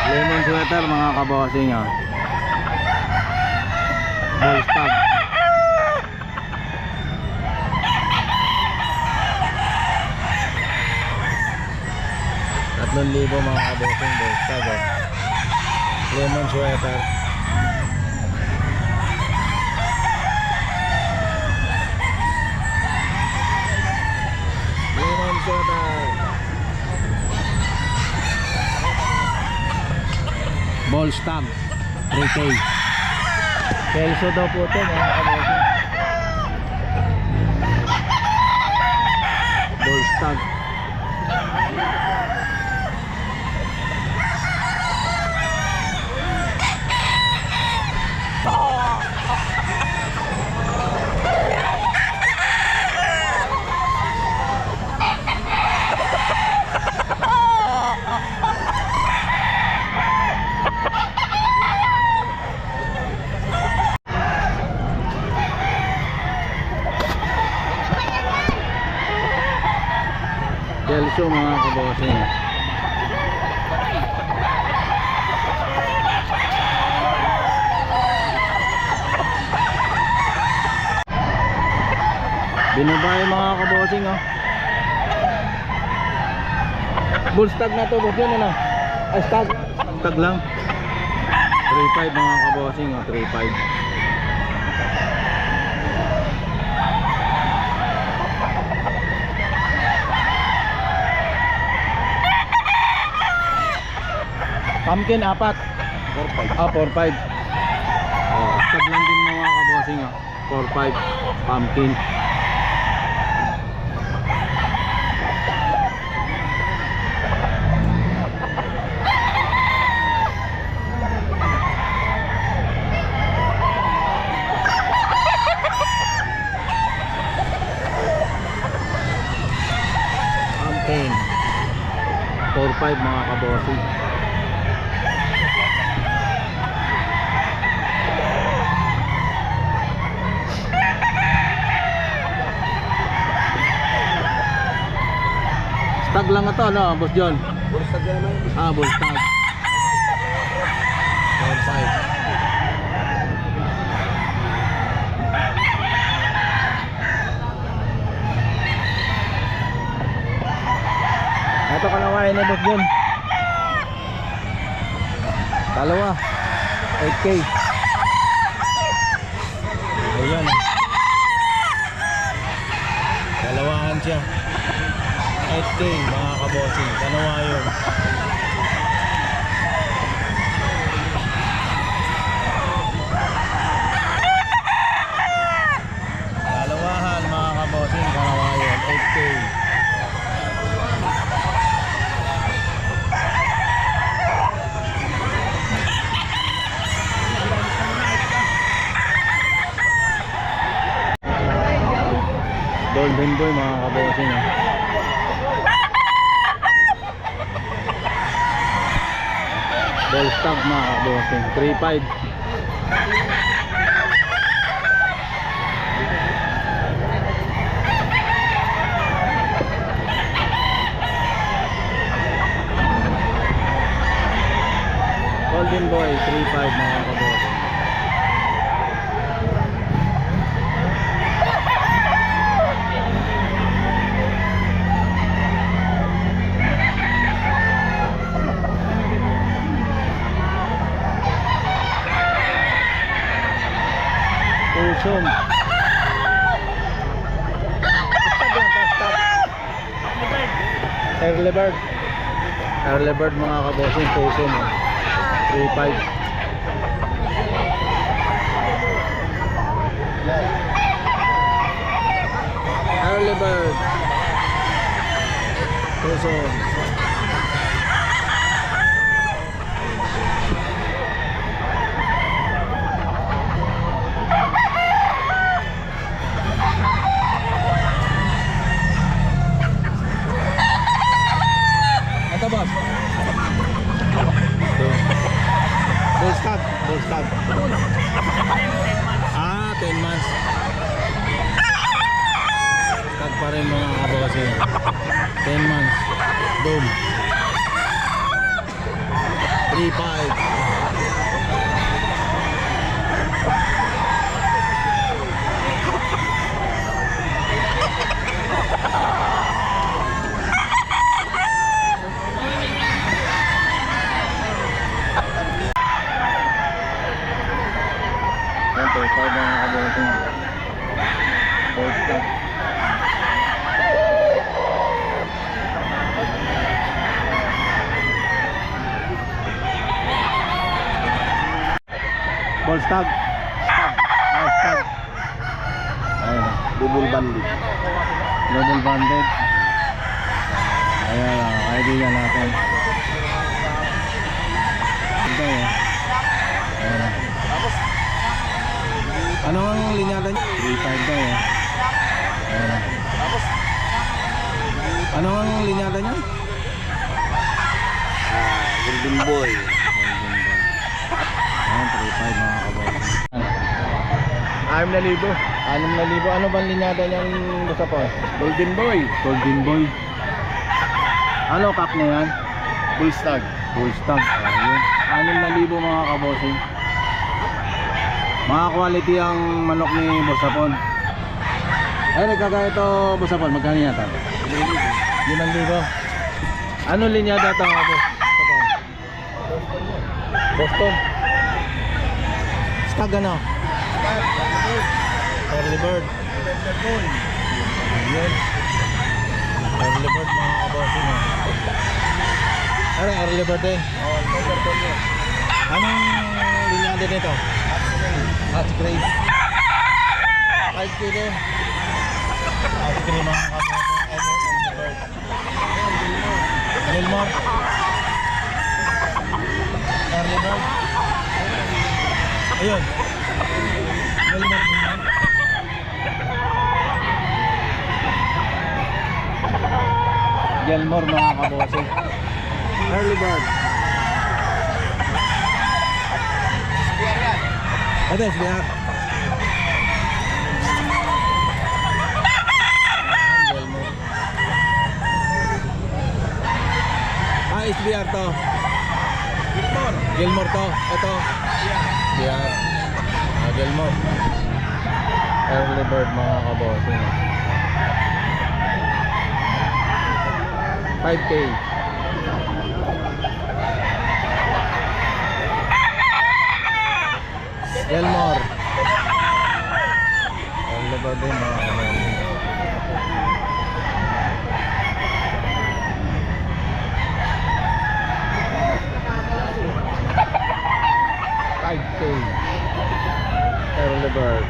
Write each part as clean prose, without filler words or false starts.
Lemon sweater mga kabossing, oh. Ball stag. ₱3,000 mga kabossing, ball stag, oh. Lemon sweater. Lemon sweater. Ball stag 3K. Kelso daw po ito mga kabossing. Ball stag. Kelso mga kabossing. Binabay mga kabossing, oh. Bull stag na to, boss, yun ano? Ay, stag. Stag lang. 3.5 mga kabossing, oh. 3.5. Pumpkin 4. 4.5. Ah, 4.5. Oh, stag lang din mga kabossing, oh. 4.5 pumpkin. Pumpkin 4.5 mga kabossing. Stag lang ito, no, Boss John? Bull stag yan naman. Ah, bull stag 4.5. Ito kalawain na, Boss John. Dalawa 8K. Ayan, dalawahan siya 8K mga kabossing. Dalawa yun. Dalawahan mga kabossing. Dalawa yun 8K. Golden boy mga kabossing, oh. Ball stag mga kabossing 3.5. Golden boy 3.5 mga kabossing. Pusong. Stag lang, stag. Early bird. Early bird mga kabossing, pusong, oh. 3.5. Early bird. Pusong. Ito, boss. Bull stag. Bull stag. Ah, 10 months. Stag pa rin mga kabossing. 10 months. Boom. 3.5. Yan, 3.5 mga kabosing. Gold stock. Ball stag. Stag. Ayun na. Double bandit. Double banded. Ayan ang idea natin. Ito eh. Ayan na. Ano ang linyada niya? 3.5 daw eh. Ayan na. Ano ang linyada niya? Golden boy. Ayan, 3.5 mga kaboss. 6,000. 6,000. Ano bang linyada niyang gusto po? Golden boy. Golden boy. Ano kak na yan? Full stag. Full stag. Ayun. 6,000 mga kabossing. Mga quality ang manok ni Bosapon. Ay, kagaya ito Bosapon. Magkano yata? 5,000. Ano linyada ito mga boss? Boston. Stag ano? Early bird. Ayun. Early bird mga kabossing. Ano early bird eh? Anong linyada nito? Hot grade. 5K din. Hot grade mga kabossing. Early bird. Gilmore. Early bird. Ayun. Gilmore. Gilmore mga kabossing. Early bird. Ito is biyak. Gilmore. SBR to. Gilmore to. Ito. SBR. Gilmore. Early bird mga kabossing. 5K. Gilmore. Early bird din mga kabossing. Early bird.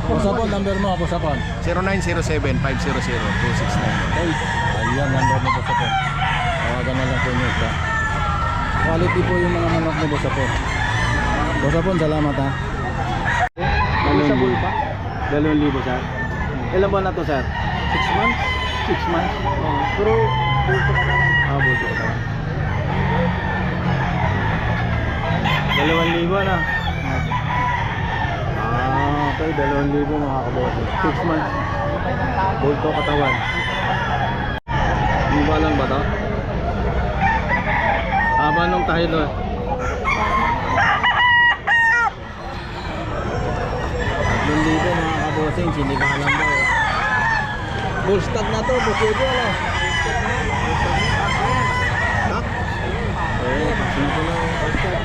Pusapon, number mo, Pusapon. 0907-500-269. Ay, ayan, number mo, Pusapon. Tawagan na lang po nyo ito. Quality po yung mga manok mo, Pusapon. Pusapon, salamat ha. Ano sa bulpa? 2,000 sir. Ilan buwan na to sir? 6 months? 6 months? Pero, bulto ka na lang. Bulto ka. 2,000 na. Okay, 2,000 mga kabote. 6 months. Bulto katawan. Hindi ba lang ba to? Haba nung tayo doon. 3,000 mga kabosing, hindi ka alam ba eh. Bull stag na to, bukudo ala. Tak? Oo, taksin ko na yung bull stag.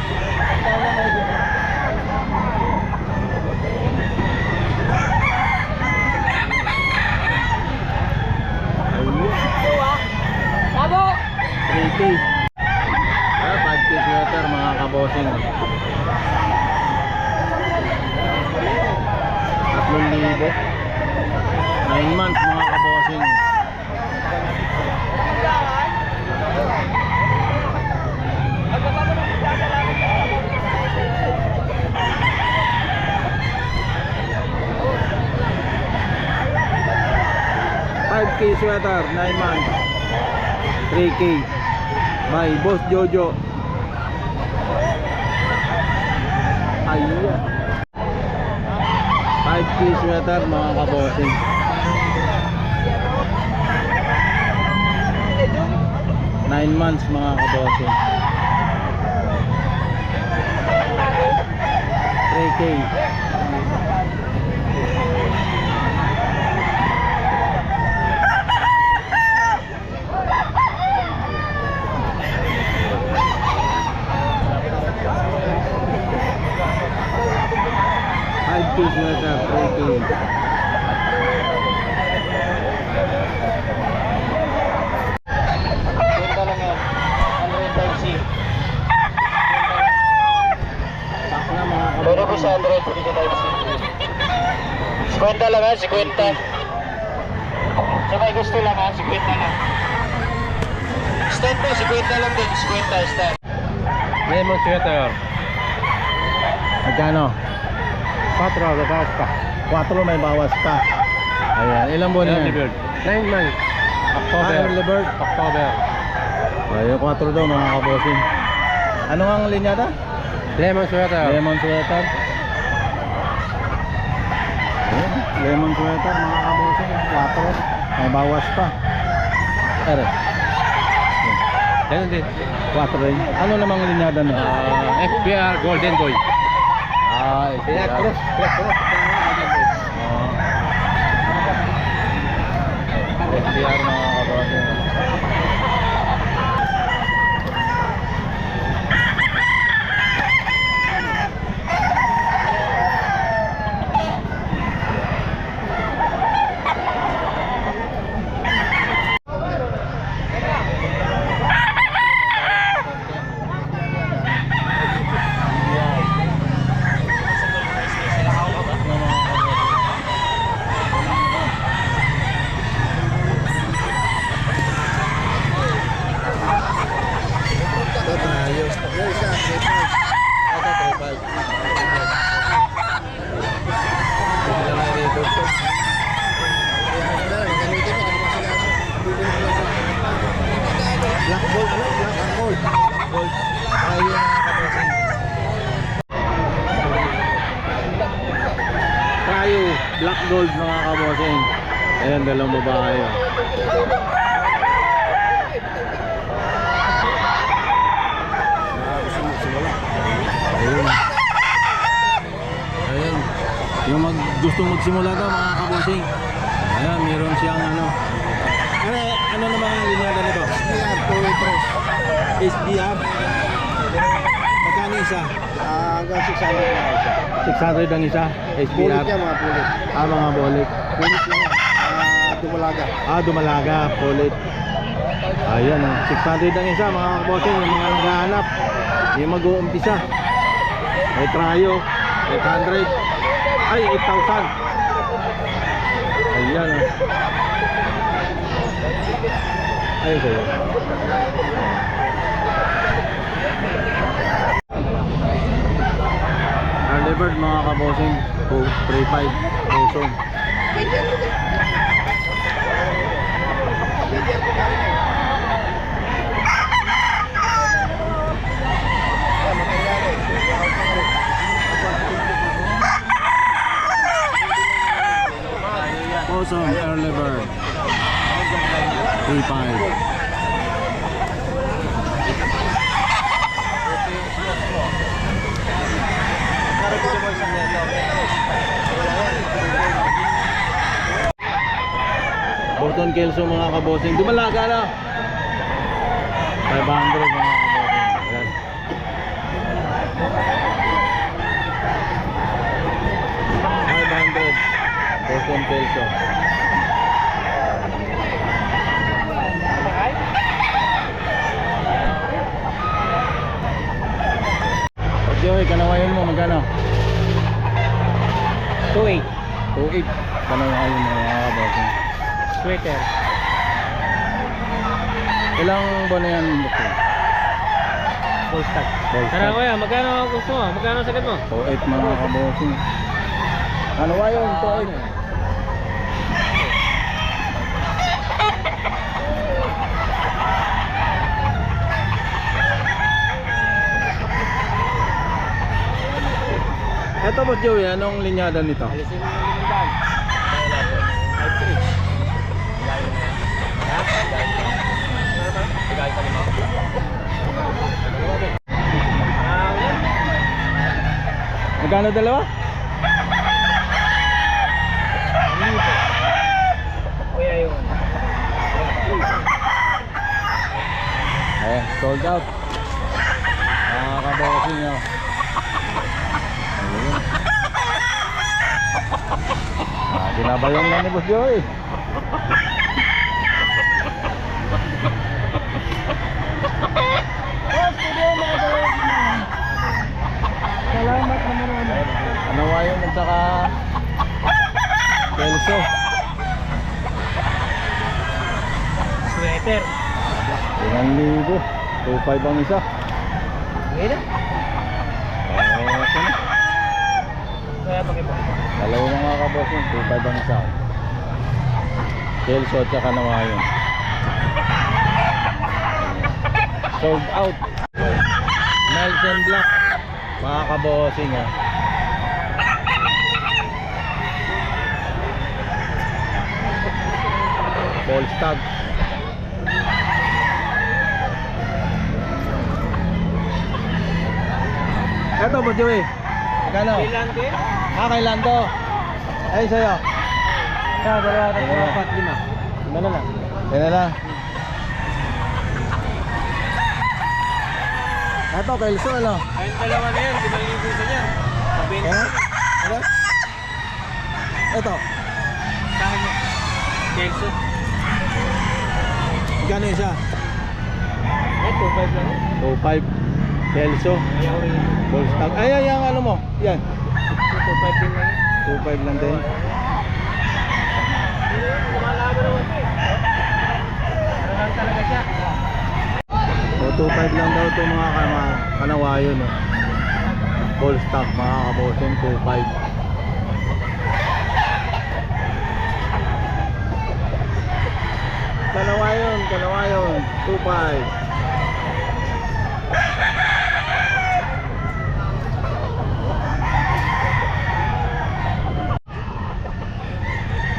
Sabo! 3K. 5K sweater mga kabosing. 3,000. 9 months mga kabosing. $5K sweater, 9 months. 3K by Boss Jojo. sweater mga kabossing. 9 months mga kabossing. 3K. Piece sweater, 3K. Kwenta lang yan. 100 C. Pack na mga Pero po kabossing. sa 100 dito type C. 50 lang ha, 50. Sa may gusto lang ha, 50 lang. Stand po, 50 lang din, 50 stand. Lemon sweater. Magkano? 4, bawas pa. 4 may bawas pa. Ayan, ilang buwan na yan? 9 months. Early bird? October. Ayan, 4 daw mga kabossing. Ano ang linyata? Lemon sweater. Lemon sweater. Ayan, lemon sweater mga kabossing. 4 may bawas pa. Ere. Ganun din. 4 rin. Ano namang linyada nito? FBR Golden Boy. Kaya cross. FBR mga kabossing. Black gold, black gold. Black gold. Ayun mga kabossing. Tayo, black gold mga kabossing. Ayan, dalawang babae. Ayun. Ayan. Yung gustong magsimula daw mga kabossing. Ayan, meron siyang ano. Ano naman ang linyada nito? SBR, 2-way SDR. Magkano isa? Hanggang 600 na isa. 600 ang isa. Pulit SDR. yan mga pulit. Mga bolik. Pulit lang yan. Dumalaga. Dumalaga, pulit. Ayan, 600 ang isa mga kabossing. Yung mga naghahanap, yung mag-uumpisa. May trayo, 800. Ay, 8,000. Ayan. Ayun sa'yo. Early bird mga kabossing. 3.5 puso. Awesome early bird. 3.5. Burton Kelso mga kabossing. Dumalaga na. 500 mga kabossing. Ayan. Burton Kelso. Joey, kanawayan mo magkano? 2.8. 2.8. Kanawayan mo mga kabossing. Sweater. Ilang buwan na yan? Full stack. Full Tara stack. kuya, magkano gusto mo? Magkano sakit mo? 2.8 mga kabossing. Kanawayan, 2.8. Ito po Joey, anong linyada nito? Alisin mo. Magkano dalawa? Kuya yun. Ayan, sold out. Nakakabossing nyo. Ayun. Binabayong na ni Boss Joey. Salamat naman naman. Ano wayon at saka Kelso. Sweater. 1,000. 2,500 ang isa. Ngayon na. Okay na. Kaya pakipo. Dalawa mga kabossing, 2,500 ang isa. Kelso at saka na wayon. Sold out. Nelson Black. Mga kabossing ha. Polstag. Eto po Joey. Magkano? Kailan din? Kay Lando. Ay sa'yo. Dalawa, tatlo, apat, lima. Lima na lang. Yan na lang. Eto, Kelso ano? Ayun dalawa na yan, 5,000 sa yan. Ano? Ano? Eto. Saan mo? Kelso. Magkano yun siya? Eh, 2,500 lang yan. 2,500. Kelso. Ayaw rin. Polstag. Ay, yung ano mo? Yan. 2,500 din lang yan. 2,500 lang din. Lumalaban naman ito eh. Ano lang talaga siya? So 2,500 lang daw ito mga kanawayo no. Full stock mga kabossing 2,500. Kanawayon 2,500.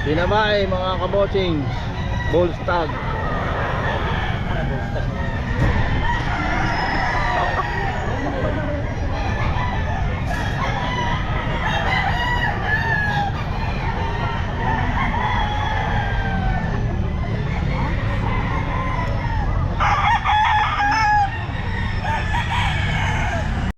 Binabay mga kabossing, full stock